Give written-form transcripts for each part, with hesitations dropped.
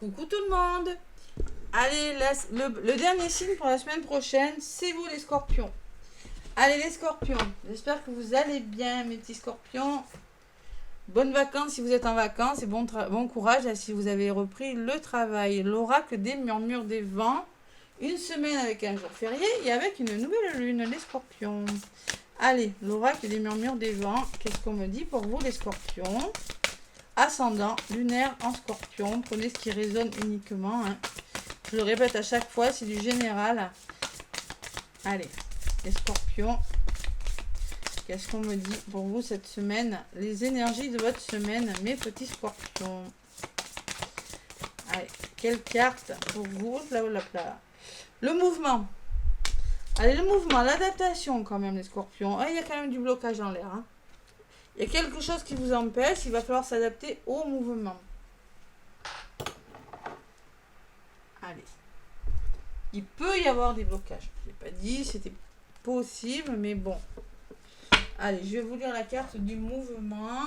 Coucou tout le monde. Allez, le dernier signe pour la semaine prochaine, c'est vous les scorpions. Allez les scorpions, j'espère que vous allez bien mes petits scorpions. Bonnes vacances si vous êtes en vacances et bon courage si vous avez repris le travail. L'oracle des murmures des vents, une semaine avec un jour férié et avec une nouvelle lune, les scorpions. Allez, l'oracle des murmures des vents, qu'est-ce qu'on me dit pour vous les scorpions? Ascendant lunaire en scorpion, prenez ce qui résonne uniquement. Je le répète à chaque fois, c'est du général. Allez, les scorpions, qu'est-ce qu'on me dit pour vous cette semaine? Les énergies de votre semaine, mes petits scorpions. Allez, quelle carte pour vous? Le mouvement. Allez, le mouvement, l'adaptation quand même, les scorpions. Il y a quand même du blocage en l'air. Il y a quelque chose qui vous empêche, il va falloir s'adapter au mouvement. Allez. Il peut y avoir des blocages. Je n'ai pas dit c'était possible, mais bon. Allez, je vais vous lire la carte du mouvement.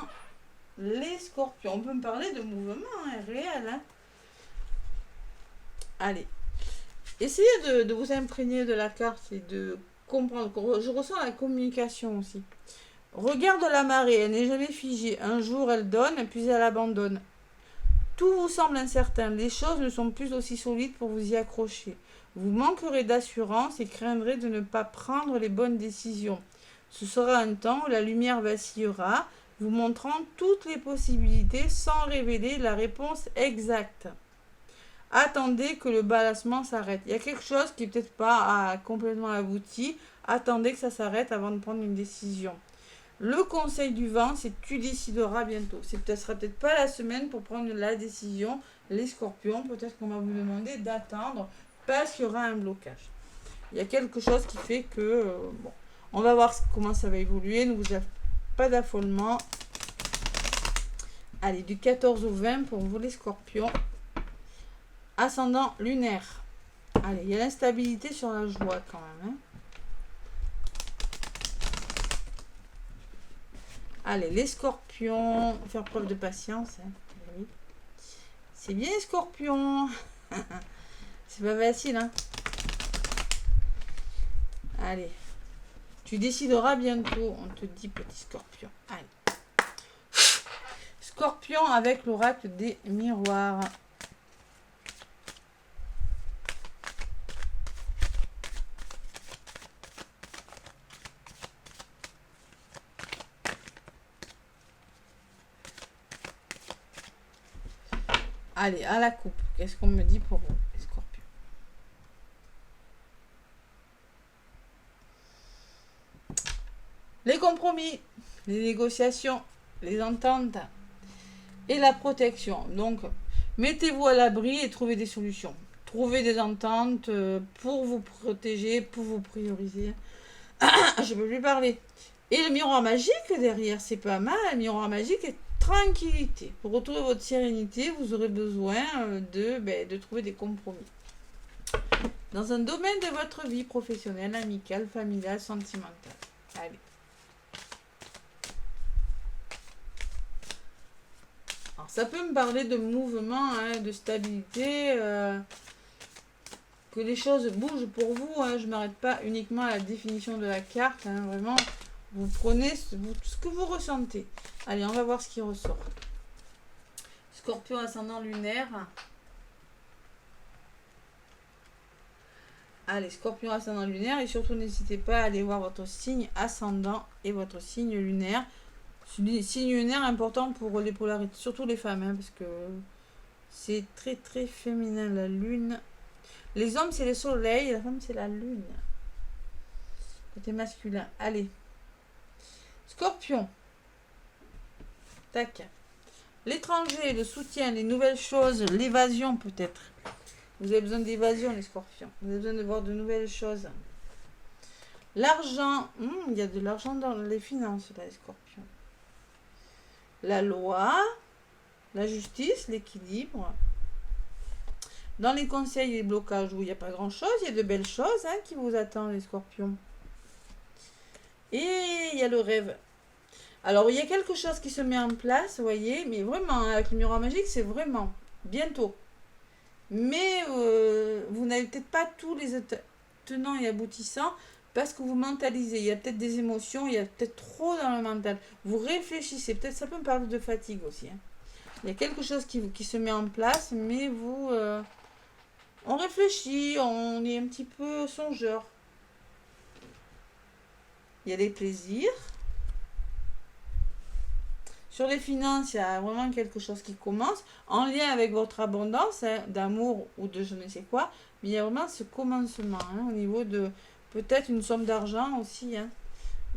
Les scorpions. On peut me parler de mouvement réel. Allez. Essayez de vous imprégner de la carte et de comprendre. Je ressens la communication aussi. Regarde la marée, elle n'est jamais figée. Un jour, elle donne, puis elle abandonne. Tout vous semble incertain. Les choses ne sont plus aussi solides pour vous y accrocher. Vous manquerez d'assurance et craindrez de ne pas prendre les bonnes décisions. Ce sera un temps où la lumière vacillera, vous montrant toutes les possibilités sans révéler la réponse exacte. Attendez que le balancement s'arrête. Il y a quelque chose qui n'est peut-être pas complètement abouti. Attendez que ça s'arrête avant de prendre une décision. Le conseil du vent, c'est que tu décideras bientôt. Ce ne sera peut-être pas la semaine pour prendre la décision. Les scorpions, peut-être qu'on va vous demander d'attendre parce qu'il y aura un blocage. Il y a quelque chose qui fait que... bon, on va voir comment ça va évoluer. Ne vous avez pas d'affolement. Allez, du 14 au 20 pour vous les scorpions. Ascendant lunaire. Allez, il y a l'instabilité sur la joie quand même. Allez, les scorpions, faire preuve de patience. Oui. C'est bien les scorpions. C'est pas facile, Allez. Tu décideras bientôt, on te dit, petit scorpion. Allez. Scorpion avec l'oracle des miroirs. Allez, à la coupe. Qu'est-ce qu'on me dit pour vous, les scorpions? Les compromis, les négociations, les ententes et la protection. Donc, mettez-vous à l'abri et trouvez des solutions. Trouvez des ententes pour vous protéger, pour vous prioriser. Je ne peux plus parler. Et le miroir magique derrière, c'est pas mal. Le miroir magique est tranquillité. Pour retrouver votre sérénité, vous aurez besoin de trouver des compromis. Dans un domaine de votre vie professionnelle, amicale, familiale, sentimentale. Allez. Alors, ça peut me parler de mouvement, de stabilité, que les choses bougent pour vous. Je ne m'arrête pas uniquement à la définition de la carte. Vraiment, vous prenez ce que vous ressentez. Allez, on va voir ce qui ressort. Scorpion ascendant lunaire. Allez, Scorpion ascendant lunaire. Et surtout, n'hésitez pas à aller voir votre signe ascendant et votre signe lunaire. Signe lunaire important pour les polarités, surtout les femmes, parce que c'est très très féminin, la lune. Les hommes, c'est le soleil, la femme, c'est la lune. Côté masculin. Allez. Scorpion. Tac. L'étranger, le soutien, les nouvelles choses, l'évasion peut-être. Vous avez besoin d'évasion, les scorpions. Vous avez besoin de voir de nouvelles choses. L'argent. Il y a de l'argent dans les finances, là, les scorpions. La loi, la justice, l'équilibre. Dans les conseils et les blocages où il n'y a pas grand-chose, il y a de belles choses qui vous attendent, les scorpions. Et il y a le rêve. Alors, il y a quelque chose qui se met en place, vous voyez, mais vraiment, avec le miroir magique, c'est vraiment bientôt. mais vous n'avez peut-être pas tous les tenants et aboutissants parce que vous mentalisez. Il y a peut-être des émotions, il y a peut-être trop dans le mental. Vous réfléchissez, peut-être ça peut me parler de fatigue aussi. Hein. Il y a quelque chose qui se met en place, mais vous... on réfléchit, on est un petit peu songeur. Il y a des plaisirs. Sur les finances, il y a vraiment quelque chose qui commence en lien avec votre abondance hein, d'amour ou de je ne sais quoi. Mais il y a vraiment ce commencement hein, au niveau de peut-être une somme d'argent aussi. Hein.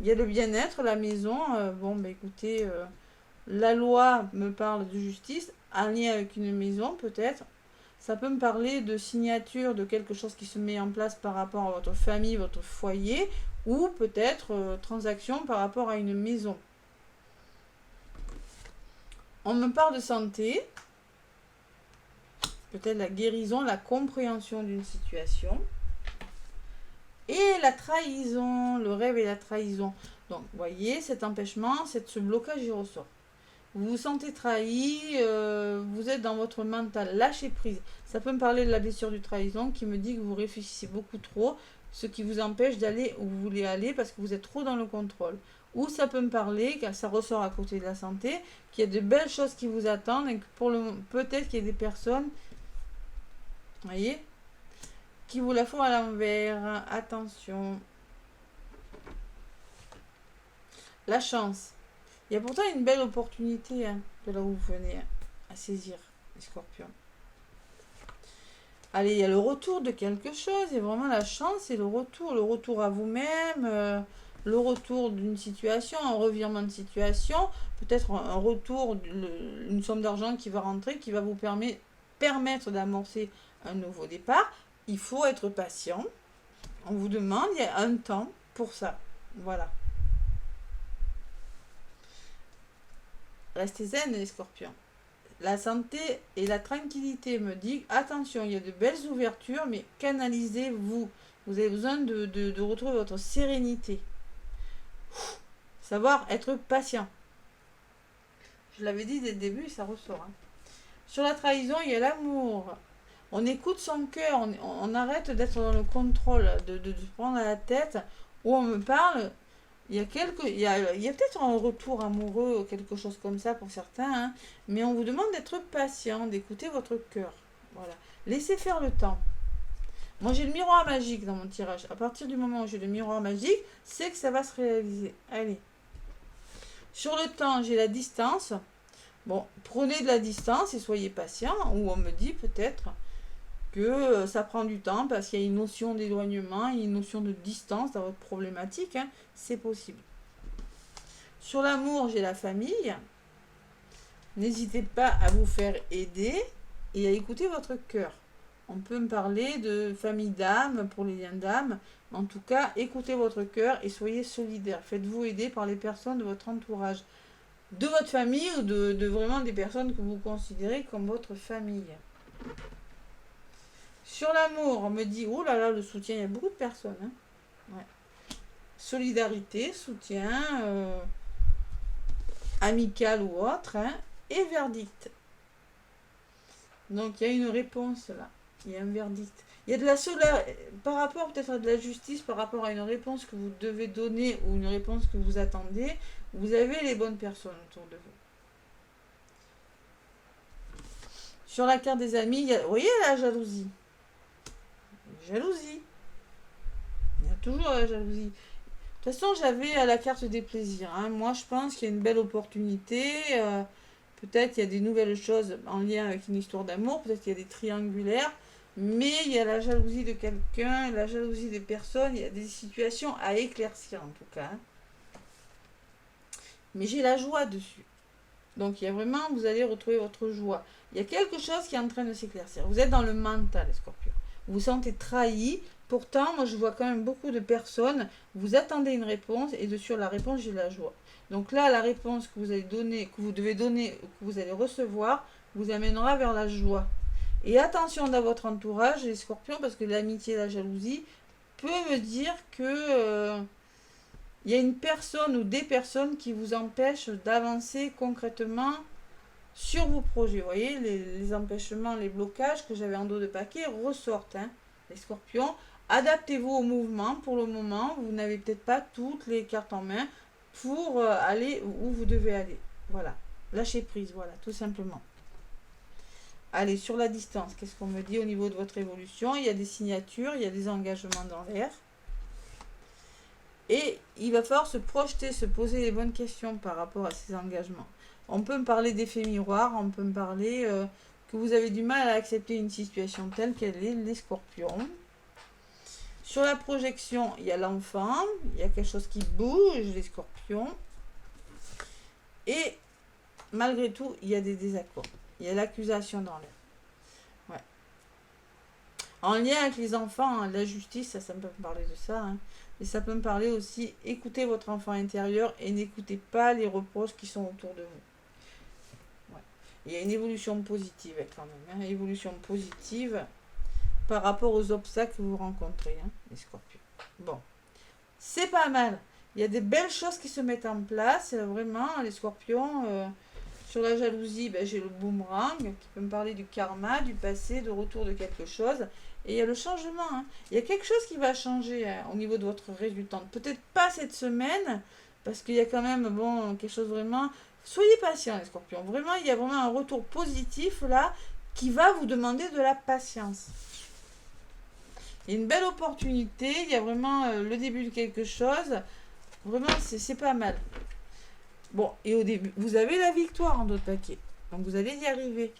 Il y a le bien-être, la maison. Bon, ben écoutez, la loi me parle de justice en lien avec une maison peut-être. Ça peut me parler de signature de quelque chose qui se met en place par rapport à votre famille, votre foyer, ou peut-être transaction par rapport à une maison. On me parle de santé, peut-être la guérison, la compréhension d'une situation, et la trahison, le rêve et la trahison. Donc, vous voyez, cet empêchement, ce blocage, il ressort. Vous vous sentez trahi, vous êtes dans votre mental, lâchez prise. Ça peut me parler de la blessure du trahison qui me dit que vous réfléchissez beaucoup trop, ce qui vous empêche d'aller où vous voulez aller parce que vous êtes trop dans le contrôle. Ou ça peut me parler, car ça ressort à côté de la santé, qu'il y a de belles choses qui vous attendent et que peut-être qu'il y a des personnes, voyez, qui vous la font à l'envers. Attention. La chance. Il y a pourtant une belle opportunité hein, de là où vous venez à saisir, les scorpions. Allez, il y a le retour de quelque chose, et vraiment la chance et le retour à vous-même, le retour d'une situation, un revirement de situation, peut-être un retour, une somme d'argent qui va rentrer, qui va vous permettre d'amorcer un nouveau départ. Il faut être patient. On vous demande, il y a un temps pour ça. Voilà. Restez zen les scorpions. La santé et la tranquillité me disent, attention, il y a de belles ouvertures, mais canalisez-vous. Vous avez besoin de retrouver votre sérénité. Savoir être patient. Je l'avais dit dès le début, ça ressort. Hein. Sur la trahison, il y a l'amour. On écoute son cœur, on arrête d'être dans le contrôle, de se prendre à la tête, où on me parle. Il y a peut-être un retour amoureux, quelque chose comme ça pour certains, hein, mais on vous demande d'être patient, d'écouter votre cœur. Voilà. Laissez faire le temps. Moi, j'ai le miroir magique dans mon tirage. À partir du moment où j'ai le miroir magique, c'est que ça va se réaliser. Allez. Sur le temps, j'ai la distance. Bon, prenez de la distance et soyez patient, ou on me dit peut-être que ça prend du temps parce qu'il y a une notion d'éloignement, une notion de distance dans votre problématique, hein, c'est possible. Sur l'amour, j'ai la famille. N'hésitez pas à vous faire aider et à écouter votre cœur. On peut me parler de famille d'âme pour les liens d'âme. En tout cas, écoutez votre cœur et soyez solidaire. Faites-vous aider par les personnes de votre entourage, de votre famille ou de vraiment des personnes que vous considérez comme votre famille. Sur l'amour, on me dit, oh là là, le soutien, il y a beaucoup de personnes. Hein. Ouais. Solidarité, soutien, amical ou autre, hein, et verdict. Donc, il y a une réponse là. Il y a un verdict. Il y a de la par rapport peut-être à de la justice, par rapport à une réponse que vous devez donner ou une réponse que vous attendez, vous avez les bonnes personnes autour de vous. Sur la carte des amis, il y a, vous voyez la jalousie. Jalousie. Il y a toujours la jalousie. De toute façon, j'avais à la carte des plaisirs. Hein. Moi, je pense qu'il y a une belle opportunité. Peut-être il y a des nouvelles choses en lien avec une histoire d'amour. Peut-être qu'il y a des triangulaires. Mais il y a la jalousie de quelqu'un, la jalousie des personnes. Il y a des situations à éclaircir en tout cas. Hein. Mais j'ai la joie dessus. Donc, il y a vraiment, vous allez retrouver votre joie. Il y a quelque chose qui est en train de s'éclaircir. Vous êtes dans le mental, les scorpions. Vous vous sentez trahi. Pourtant, moi, je vois quand même beaucoup de personnes. Vous attendez une réponse et sur la réponse, j'ai la joie. Donc là, la réponse que vous allez donner, que vous devez donner, que vous allez recevoir, vous amènera vers la joie. Et attention dans votre entourage, les scorpions, parce que l'amitié et la jalousie peut me dire que il y a une personne ou des personnes qui vous empêchent d'avancer concrètement sur vos projets. Vous voyez, les empêchements, les blocages que j'avais en dos de paquet ressortent, hein, les scorpions. Adaptez-vous au mouvement. Pour le moment, vous n'avez peut-être pas toutes les cartes en main pour aller où vous devez aller. Voilà, lâchez prise, voilà, tout simplement. Allez, sur la distance, qu'est-ce qu'on me dit au niveau de votre évolution? Il y a des signatures, il y a des engagements dans l'air. Et il va falloir se projeter, se poser les bonnes questions par rapport à ces engagements. On peut me parler d'effet miroir, on peut me parler que vous avez du mal à accepter une situation telle qu'elle est, les scorpions. Sur la projection, il y a l'enfant, il y a quelque chose qui bouge, les scorpions. Et malgré tout, il y a des désaccords. Il y a l'accusation dans l'air. Ouais. En lien avec les enfants, hein, la justice, ça peut me parler de ça. Hein. Et ça peut me parler aussi, écoutez votre enfant intérieur et n'écoutez pas les reproches qui sont autour de vous. Ouais. Il y a une évolution positive quand même. Hein, évolution positive par rapport aux obstacles que vous rencontrez, hein, les scorpions. Bon, c'est pas mal. Il y a des belles choses qui se mettent en place. Vraiment, les scorpions... Sur la jalousie, ben, j'ai le boomerang qui peut me parler du karma, du passé, de retour de quelque chose. Et il y a le changement. Hein. Il y a quelque chose qui va changer hein, au niveau de votre résultat. Peut-être pas cette semaine, parce qu'il y a quand même bon, quelque chose vraiment... Soyez patient les scorpions. Vraiment, il y a vraiment un retour positif là qui va vous demander de la patience. Il y a une belle opportunité. Il y a vraiment le début de quelque chose. Vraiment, c'est pas mal. Bon, et au début, vous avez la victoire en d'autres paquets. Donc, vous allez y arriver.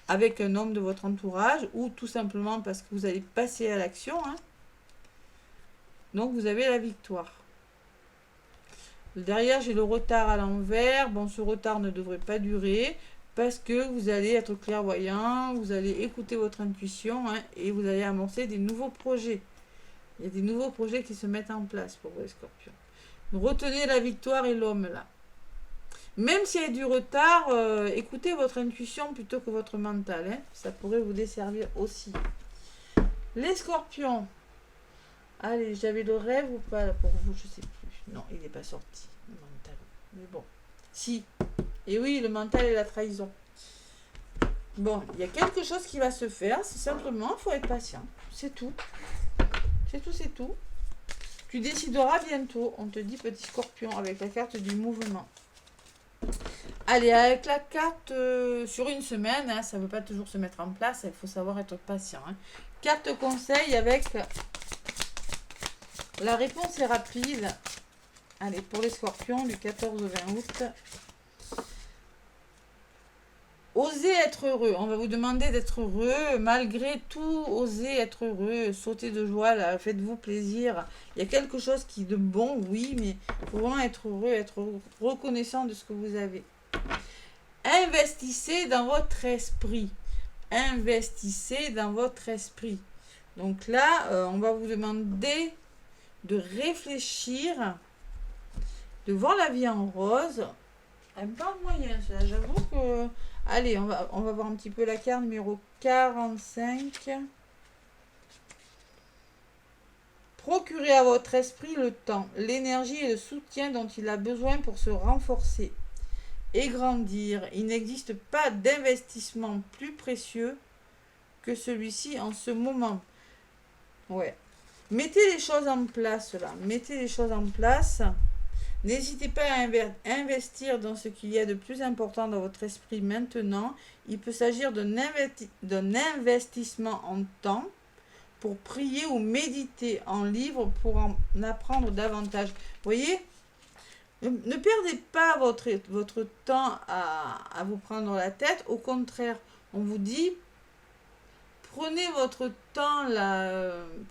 Avec un homme de votre entourage ou tout simplement parce que vous allez passer à l'action. Hein. Donc, vous avez la victoire. Derrière, j'ai le retard à l'envers. Bon, ce retard ne devrait pas durer parce que vous allez être clairvoyant, vous allez écouter votre intuition hein, et vous allez amorcer des nouveaux projets. Il y a des nouveaux projets qui se mettent en place pour vous, les scorpions. Retenez la victoire et l'homme là. Même s'il y a du retard, écoutez votre intuition plutôt que votre mental. Hein. Ça pourrait vous desservir aussi. Les scorpions. Allez, j'avais le rêve ou pas pour vous, je sais plus. Non, il n'est pas sorti, le mental. Mais bon. Si. Et oui, le mental et la trahison. Bon, il y a quelque chose qui va se faire. C'est simplement, il faut être patient. C'est tout. C'est tout, c'est tout. Tu décideras bientôt. On te dit petit scorpion avec la carte du mouvement. Allez, avec la carte sur une semaine, hein, ça ne veut pas toujours se mettre en place, il faut savoir être patient. Hein. Carte conseil avec la réponse est rapide. Allez, pour les scorpions du 14 au 20 août. Osez être heureux. On va vous demander d'être heureux. Malgré tout, osez être heureux. Sautez de joie, là, faites-vous plaisir. Il y a quelque chose qui est de bon, oui, mais il faut vraiment être heureux, être reconnaissant de ce que vous avez. Investissez dans votre esprit. Investissez dans votre esprit. Donc là, on va vous demander de réfléchir, de voir la vie en rose. Elle me parle moyen, j'avoue que... Allez, on va voir un petit peu la carte numéro 45. Procurez à votre esprit le temps, l'énergie et le soutien dont il a besoin pour se renforcer et grandir. Il n'existe pas d'investissement plus précieux que celui-ci en ce moment. Ouais. Mettez les choses en place là. Mettez les choses en place. N'hésitez pas à investir dans ce qu'il y a de plus important dans votre esprit maintenant. Il peut s'agir d'un investissement en temps pour prier ou méditer, en livre pour en apprendre davantage. Vous voyez, ne perdez pas votre temps à vous prendre la tête. Au contraire, on vous dit, prenez votre temps,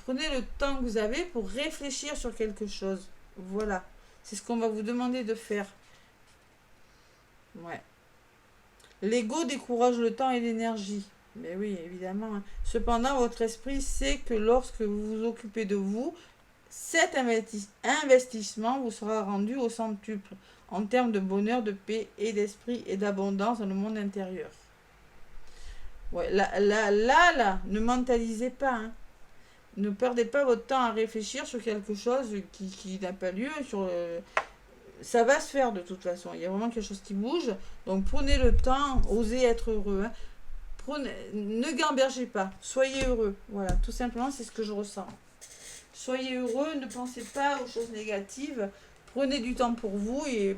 prenez le temps que vous avez pour réfléchir sur quelque chose. Voilà. C'est ce qu'on va vous demander de faire. Ouais. L'ego décourage le temps et l'énergie. Mais oui, évidemment. Cependant, votre esprit sait que lorsque vous vous occupez de vous, cet investissement vous sera rendu au centuple en termes de bonheur, de paix et d'esprit et d'abondance dans le monde intérieur. Ouais, là, ne mentalisez pas. Hein. Ne perdez pas votre temps à réfléchir sur quelque chose qui n'a pas lieu. ça va se faire de toute façon. Il y a vraiment quelque chose qui bouge. Donc prenez le temps, osez être heureux. Hein. Ne gambergez pas, soyez heureux. Voilà, tout simplement, c'est ce que je ressens. Soyez heureux, ne pensez pas aux choses négatives. Prenez du temps pour vous et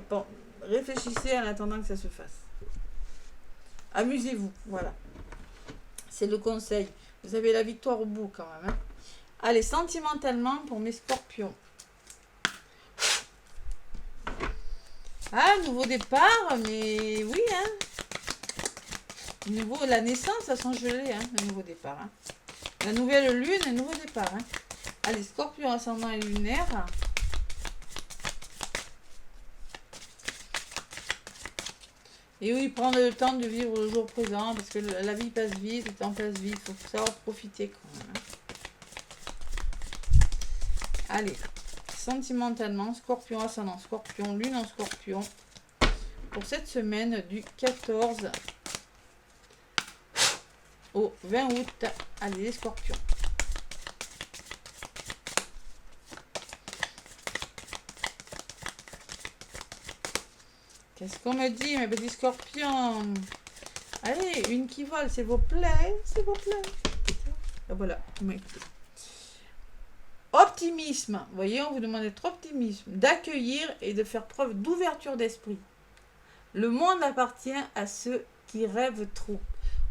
réfléchissez en attendant que ça se fasse. Amusez-vous, voilà. C'est le conseil. Vous avez la victoire au bout quand même. Hein. Allez, sentimentalement pour mes scorpions. Ah, nouveau départ, mais oui, hein. La naissance, ça sent gelé, hein, le nouveau départ. Hein. La nouvelle lune, un nouveau départ. Hein. Allez, scorpion ascendant et lunaire. Et oui, prendre le temps de vivre le jour présent, parce que la vie passe vite, le temps passe vite, il faut savoir profiter quand même. Hein. Allez, sentimentalement, scorpion ascendant, scorpion, lune en scorpion, pour cette semaine du 14 au 20 août. Allez, les scorpions. Qu'est-ce qu'on me dit, mes petits scorpions? Allez, une qui vole, s'il vous plaît, s'il vous plaît. Et voilà, écoutez. Optimisme, vous voyez, on vous demande d'être optimiste, d'accueillir et de faire preuve d'ouverture d'esprit. Le monde appartient à ceux qui rêvent trop.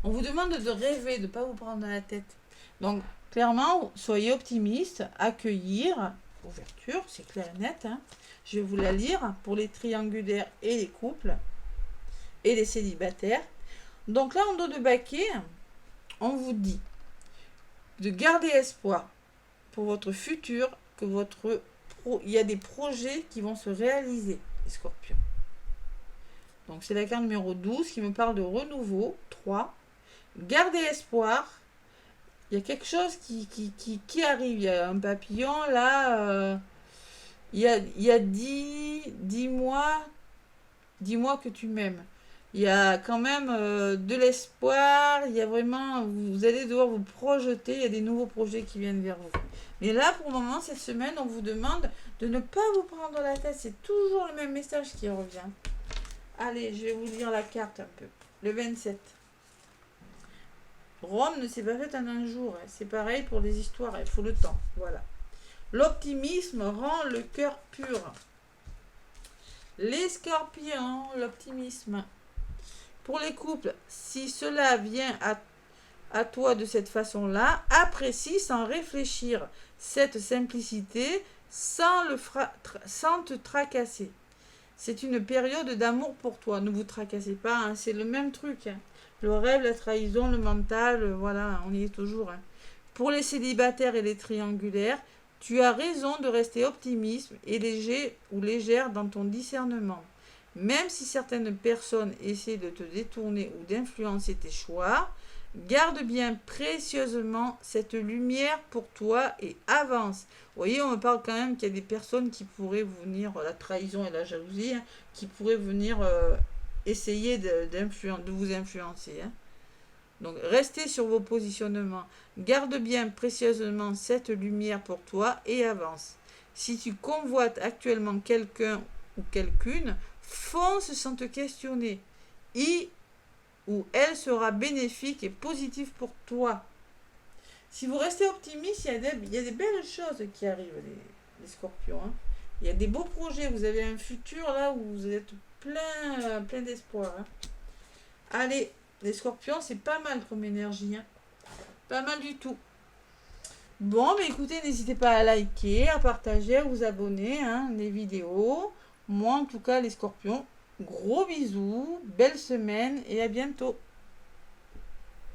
On vous demande de rêver, de ne pas vous prendre dans la tête. Donc, clairement, soyez optimiste, accueillir, ouverture, c'est clair et net. Hein. Je vais vous la lire pour les triangulaires et les couples et les célibataires. Donc là, en dos de baquet, on vous dit de garder espoir pour votre futur, que il y a des projets qui vont se réaliser, les scorpions. Donc c'est la carte numéro 12 qui me parle de renouveau, 3. Gardez espoir. Il y a quelque chose qui arrive. Il y a un papillon là. Il y a 10 mois. Dis-moi que tu m'aimes. Il y a quand même de l'espoir. Il y a vraiment. Vous allez devoir vous projeter. Il y a des nouveaux projets qui viennent vers vous. Mais là, pour le moment, cette semaine, on vous demande de ne pas vous prendre la tête. C'est toujours le même message qui revient. Allez, je vais vous lire la carte un peu. Le 27. Rome ne s'est pas faite en un jour. Hein. C'est pareil pour les histoires. Il faut le temps. Voilà. L'optimisme rend le cœur pur. Les scorpions, l'optimisme. Pour les couples, si cela vient à toi de cette façon-là, apprécie sans réfléchir cette simplicité sans te tracasser. C'est une période d'amour pour toi. Ne vous tracassez pas, hein. C'est le même truc. Hein. Le rêve, la trahison, le mental, voilà, on y est toujours. Hein. Pour les célibataires et les triangulaires, tu as raison de rester optimiste et léger ou légère dans ton discernement. Même si certaines personnes essaient de te détourner ou d'influencer tes choix, garde bien précieusement cette lumière pour toi et avance. Vous voyez, on me parle quand même qu'il y a des personnes qui pourraient venir, la trahison et la jalousie, hein, qui pourraient venir essayer de vous influencer. Hein. Donc, restez sur vos positionnements. Garde bien précieusement cette lumière pour toi et avance. Si tu convoites actuellement quelqu'un ou quelqu'une, fonce sans te questionner. Il ou elle sera bénéfique et positive pour toi. Si vous restez optimiste, il y a des belles choses qui arrivent, les scorpions. Hein. Il y a des beaux projets. Vous avez un futur là où vous êtes plein d'espoir. Hein. Allez, les scorpions, c'est pas mal comme énergie. Hein. Pas mal du tout. Bon, mais écoutez, n'hésitez pas à liker, à partager, à vous abonner, hein, les vidéos. Moi, en tout cas, les scorpions, gros bisous, belle semaine et à bientôt.